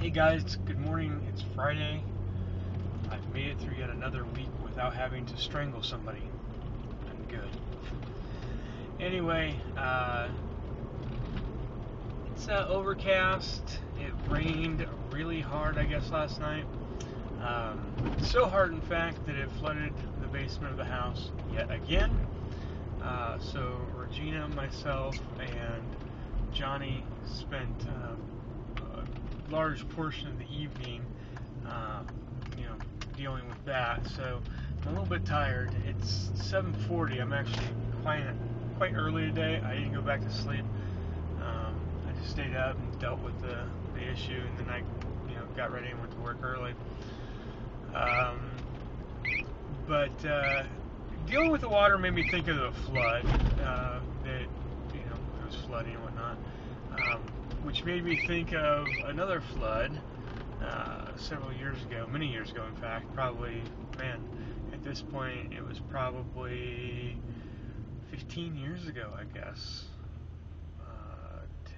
Hey guys, good morning. It's Friday. I've made it through yet another week without having to strangle somebody. I'm good. Anyway, it's overcast. It rained really hard, I guess, last night. So hard, in fact, that it flooded the basement of the house yet again. So Regina, myself, and Johnny spent a large portion of the evening, dealing with that. So I'm a little bit tired. It's 7:40. I'm actually quite early today. I didn't go back to sleep. I just stayed up and dealt with the issue, and then I, got ready and went to work early. But dealing with the water made me think of the flood, that, it was flooding and whatnot, which made me think of another flood several years ago, many years ago, in fact, probably, at this point, it was probably 15 years ago, I guess. 10,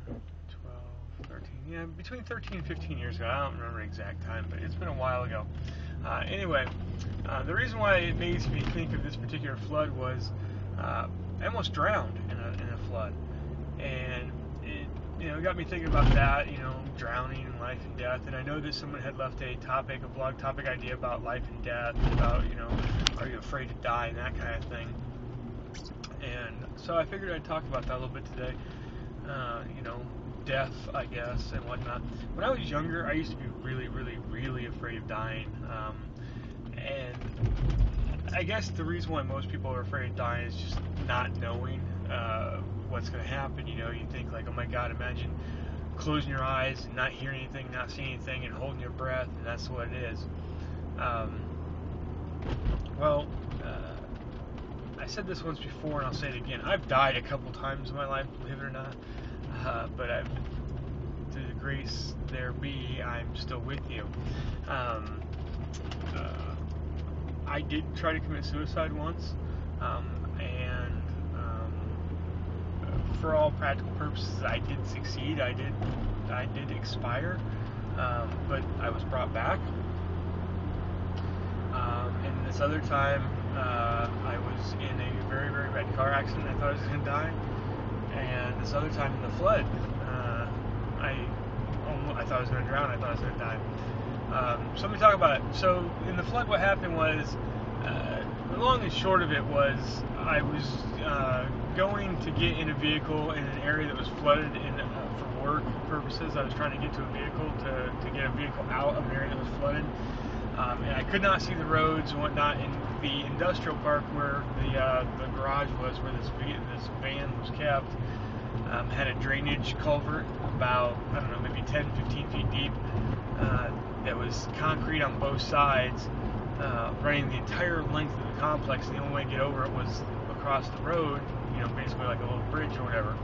11, 12, 13, between 13 and 15 years ago. I don't remember the exact time, but it's been a while ago. Anyway, the reason why it makes me think of this particular flood was I almost drowned in a flood, and it got me thinking about that, drowning and life and death. And I know that someone had left a blog topic idea about life and death, about, are you afraid to die and that kind of thing. And so I figured I'd talk about that a little bit today. Death, I guess, and whatnot. When I was younger, I used to be really, really, really afraid of dying. And I guess the reason why most people are afraid of dying is just not knowing what's going to happen. You think like, oh my God, imagine closing your eyes and not hearing anything, not seeing anything, and holding your breath, and that's what it is. I said this once before, and I'll say it again. I've died a couple times in my life, believe it or not. But through the grace there be, I'm still with you. I did try to commit suicide once, and for all practical purposes, I did succeed. I did expire, but I was brought back. And this other time, I was in a very, very bad car accident. I thought I was going to die. And this other time in the flood, I thought I was going to drown. I thought I was going to die. So let me talk about it. So in the flood, what happened was, the long and short of it was, I was going to get in a vehicle in an area that was flooded for work purposes. I was trying to get to a vehicle to get a vehicle out of an area that was flooded. And I could not see the roads and whatnot. In the industrial park where the garage was, where this van was kept, had a drainage culvert about, maybe 10, 15 feet deep, that was concrete on both sides, running the entire length of the complex. And the only way to get over it was across the road, basically like a little bridge or whatever.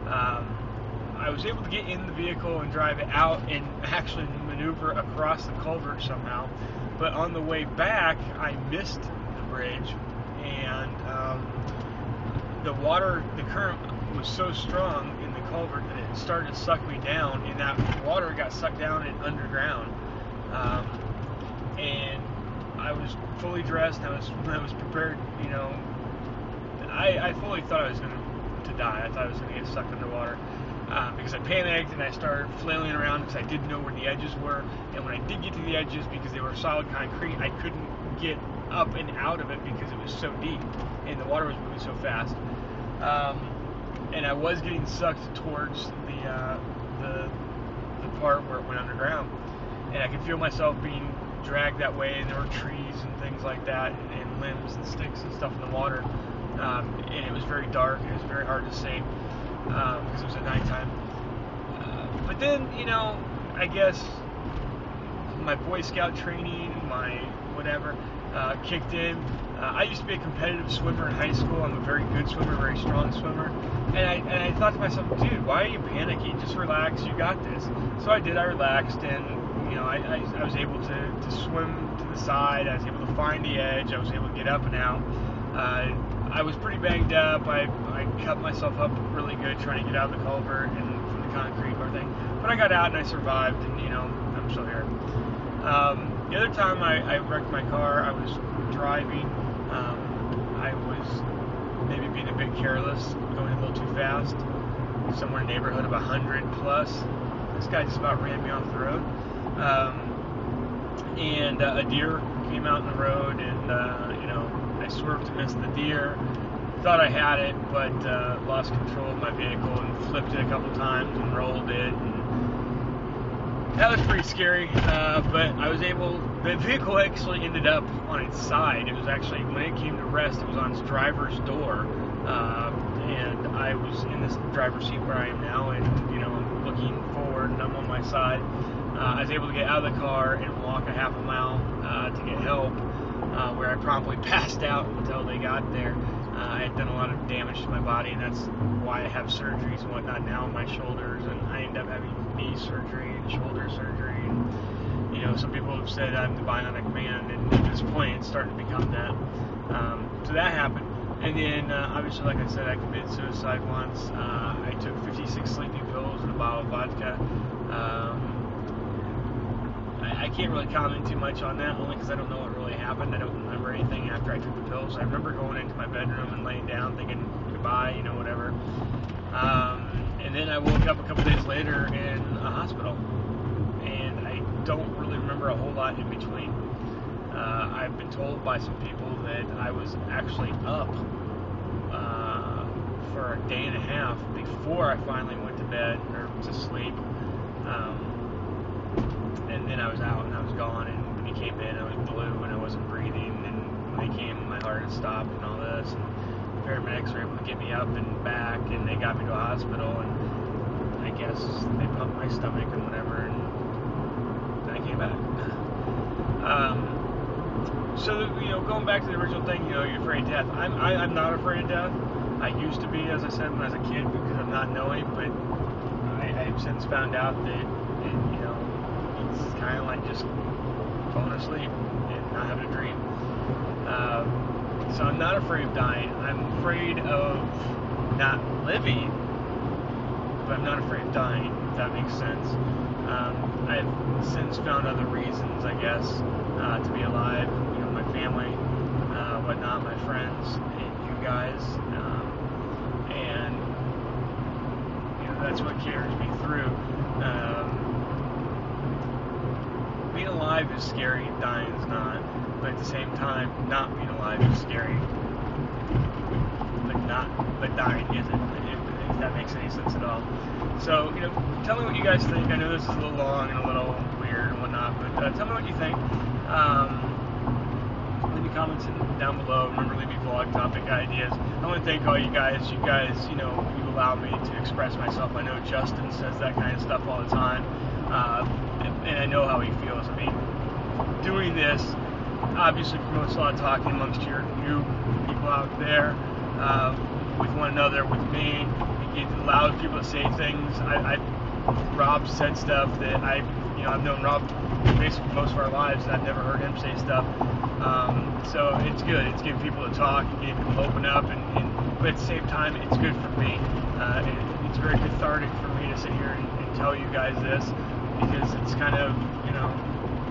I was able to get in the vehicle and drive it out and actually maneuver across the culvert somehow. But on the way back, I missed the bridge, and the current was so strong in the culvert that it started to suck me down, and that water got sucked down and underground. And I was fully dressed. I was prepared. I fully thought I was going to die. I thought I was going to get sucked underwater. Because I panicked and I started flailing around because I didn't know where the edges were. And when I did get to the edges, because they were solid concrete, I couldn't get up and out of it because it was so deep and the water was moving so fast. And I was getting sucked towards the part where it went underground. And I could feel myself being dragged that way, and there were trees and things like that, and limbs and sticks and stuff in the water. And it was very dark, and it was very hard to see. Because it was at nighttime. But then, I guess my Boy Scout training, my whatever, kicked in. I used to be a competitive swimmer in high school. I'm a very good swimmer, very strong swimmer. And I thought to myself, dude, why are you panicking? Just relax, you got this. So I did, I relaxed, and I was able to swim to the side. I was able to find the edge. I was able to get up and out. I was pretty banged up. I cut myself up really good trying to get out of the culvert and from the concrete. but I got out and I survived, and I'm still here. The other time I wrecked my car, I was driving. I was maybe being a bit careless, going a little too fast, somewhere in the neighborhood of 100 plus. This guy just about ran me off the road. And a deer came out in the road, and I swerved to miss the deer. Thought I had it, but lost control of my vehicle and flipped it a couple times and rolled it. And that was pretty scary, but I was able. The vehicle actually ended up on its side. It was actually, when it came to rest, it was on its driver's door, and I was in this driver's seat where I am now, and I'm looking forward, and I'm on my side. I was able to get out of the car and walk a half a mile to get help, where I promptly passed out until they got there. I had done a lot of damage to my body, and that's why I have surgeries and whatnot now on my shoulders, and I ended up having knee surgery and shoulder surgery. And, some people have said I'm the bionic man, and at this point it's starting to become that. So that happened. And then, obviously, like I said, I committed suicide once. I took 56 sleeping pills and a bottle of vodka. I can't really comment too much on that, only because I don't know what really happened. I don't remember anything after I took the pills. I remember going into my bedroom and laying down thinking goodbye, whatever. And then I woke up a couple days later in a hospital, and I don't really remember a whole lot in between. I've been told by some people that I was actually up for a day and a half before I finally went to bed or to sleep. And then I was out and I was gone, and when he came in I was blue and I wasn't breathing, and when they came my heart had stopped and all this, and the paramedics were able to get me up and back, and they got me to a hospital, and I guess they pumped my stomach and whatever, and then I came back. So going back to the original thing, you're afraid of death. I'm not afraid of death. I used to be, as I said, when I was a kid, because of not knowing, but I've since found out that it's kind of like just falling asleep and not having a dream. So I'm not afraid of dying. I'm afraid of not living, but I'm not afraid of dying, if that makes sense. I've since found other reasons, I guess, to be alive. My family, whatnot, my friends, and you guys. And that's what carries me through. Being alive is scary, dying is not. But at the same time, not being alive is scary. But dying isn't. If that makes any sense at all. So, tell me what you guys think. I know this is a little long and a little weird and whatnot, but tell me what you think. Leave me comments down below. Remember, leave me vlog topic ideas. I want to thank all you guys. You guys, you allow me to express myself. I know Justin says that kind of stuff all the time. And I know how he feels. I mean, doing this obviously promotes a lot of talking amongst your new people out there, with one another, with me. It allows people to say things. Rob said stuff that I've known Rob basically most of our lives, and I've never heard him say stuff. So it's good. It's getting people to talk and getting people to open up, but at the same time, it's good for me. It's very cathartic for me to sit here and tell you guys this, because it's kind of,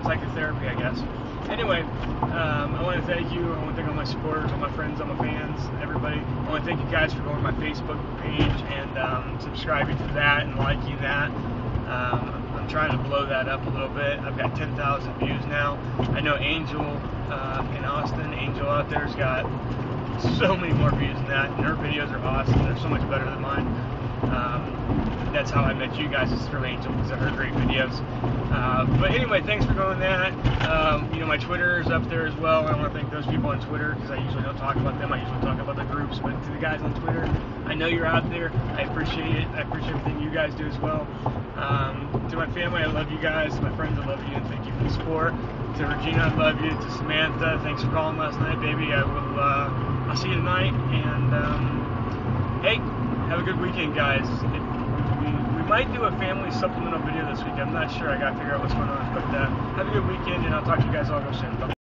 psychotherapy, I guess. Anyway, I want to thank you. I want to thank all my supporters, all my friends, all my fans, everybody. I want to thank you guys for going to my Facebook page and subscribing to that and liking that. I'm trying to blow that up a little bit. I've got 10,000 views now. I know Angel in Austin, Angel out there's got so many more views than that, and her videos are awesome. They're so much better than mine. That's how I met you guys, is through Angel, because of her great videos. But anyway, thanks for going that. My Twitter is up there as well. I want to thank those people on Twitter, because I usually don't talk about them. I usually talk about the groups. But to the guys on Twitter, I know you're out there. I appreciate it. I appreciate everything you guys do as well. To my family, I love you guys. To my friends, I love you, and thank you for the support. To Regina, I love you. To Samantha, thanks for calling last night, baby. I'll see you tonight. And hey, have a good weekend, guys. We might do a family supplemental video this week. I'm not sure. I got to figure out what's going on. But have a good weekend, and I'll talk to you guys all real soon. Bye.